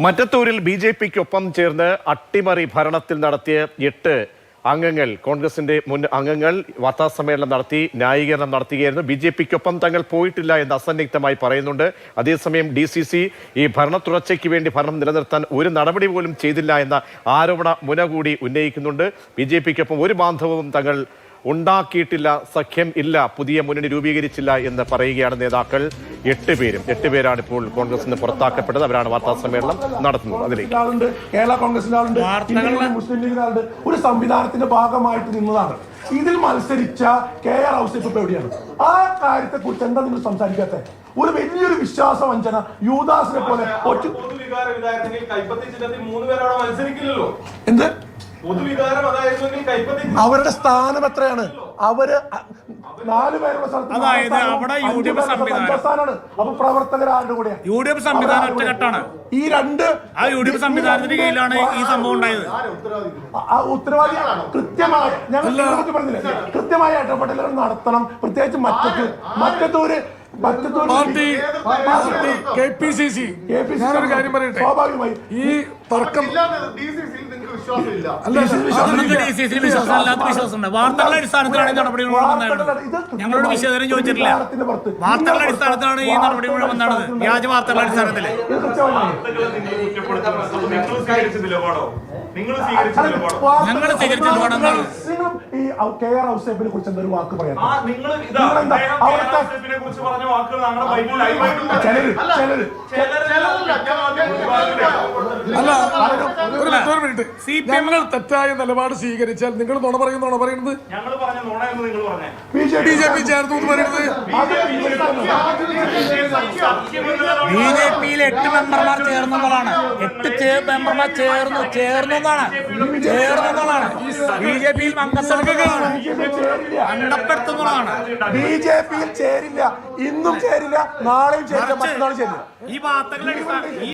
മറ്റത്തൂരിൽ ബി.ജെ.പിക്കൊപ്പം ചേർന്ന് അട്ടിമറി ഭരണത്തിൽ നടത്തിയ 8 അംഗങ്ങൾ കോൺഗ്രസിന്റെ മുൻ അംഗങ്ങൾ വാർത്താസമ്മേളനം നടത്തി ന്യായീകരണം നടത്തുകയായിരുന്നു. ബി.ജെ.പിക്കൊപ്പം തങ്ങൾ പോയിട്ടില്ല എന്ന് അസന്നിഗ്ധമായി പറയുന്നുണ്ട്. അതേസമയം DCC ഈ ഭരണ തുടർച്ചയ്ക്ക് വേണ്ടി ഭരണം നിലനിർത്താൻ ഒരു നടപടി പോലും ചെയ്തില്ല എന്ന ആരോപണ മുന കൂടി ഉന്നയിക്കുന്നുണ്ട്. ബി.ജെ.പിക്കൊപ്പം ഒരു ബാന്ധവവും തങ്ങൾ ഉണ്ടാക്കിയിട്ടില്ല, സഖ്യം ഇല്ല, പുതിയ മുന്നണി രൂപീകരിച്ചില്ല എന്ന് പറയുകയാണ് നേതാക്കൾ. 8 പേരാണ് ഇപ്പോൾ കോൺഗ്രസിൽ നിന്ന് പുറത്താക്കപ്പെട്ടത്. അവരാണ് വാർത്താ സമ്മേളനം നടത്തുന്നത്. അതിലേക്ക് കേരള കോൺഗ്രസിന്റെ ആളുണ്ട്, മുസ്ലിം ലീഗിന്റെ ആളുണ്ട്, ഒരു സംവിധാനത്തിന്റെ ഭാഗമായിട്ട് നിന്നതാണ്. ഇതിൽ മത്സരിച്ച KR ഔസേപ്പ് ഇപ്പൊ എവിടെയാണ്? ആ കാര്യത്തെ കുറിച്ച് എന്താ നിങ്ങൾ സംസാരിക്കാത്ത? ഒരു വലിയൊരു വിശ്വാസവഞ്ചന യൂദാസിനെ പോലെ എന്ത് അവരുടെ സ്ഥാനം എത്രയാണ്? അവര് 4 പേരുടെ സ്ഥലത്താണ്. അപ്പൊ പ്രവർത്തകർ ആരുടെ കൂടെയാണ്? UDF സംവിധാനം ഒറ്റക്കെട്ടാണ്. ഈ രണ്ട് UDF സംവിധാനത്തിന്റെ കീഴിലാണ് ഈ സംഭവം ഉണ്ടായത്. ഉത്തരവാദി കൃത്യമായി ഞങ്ങൾ പറഞ്ഞില്ലേ, കൃത്യമായ ഇടപെടലുകൾ നടത്തണം. പ്രത്യേകിച്ച് മറ്റത്തൂര് KPCC ഞാനൊരു കാര്യം പറയട്ടെ. സ്വാഭാവികമായി ഈ തർക്കം വാർത്തകളുടെ അടിസ്ഥാനത്തിലാണ് ഈ നടപടി ഞങ്ങളോട് വിശദീകരണം ചോദിച്ചിട്ടില്ല. വാർത്തകളുടെ അടിസ്ഥാനത്തിലാണ് ഈ നടപടി മുഴുവൻ വന്നത്. വ്യാജ വാർത്തകളുടെ അടിസ്ഥാനത്തില് ഞങ്ങൾ സ്വീകരിച്ച നിലപാടെന്താണ്? ഈ KR ഔസേപ്പിനെ കുറിച്ച് എന്തൊരു വാക്ക് പറയാം? ഞങ്ങൾ തെറ്റായ നിലപാട് സ്വീകരിച്ചാൽ നിങ്ങൾ നുണ പറയുന്നത് BJP ചേർന്നു എന്ന് പറയുന്നത്. BJP-യിൽ 8 മെമ്പർമാർ ചേർന്നതാണ്. 8 മെമ്പർമാർ ചേർന്നതാണ്. BJP-യിൽ അണ്ടപ്പെടുത്തുന്നതാണ്. BJP-യിൽ ചേരില്ല, ഇന്നും ചേരില്ല, നാളെയും ചേരില്ല, മറ്റന്നാളും ചേരില്ല. ഈ വാർത്തകളുടെ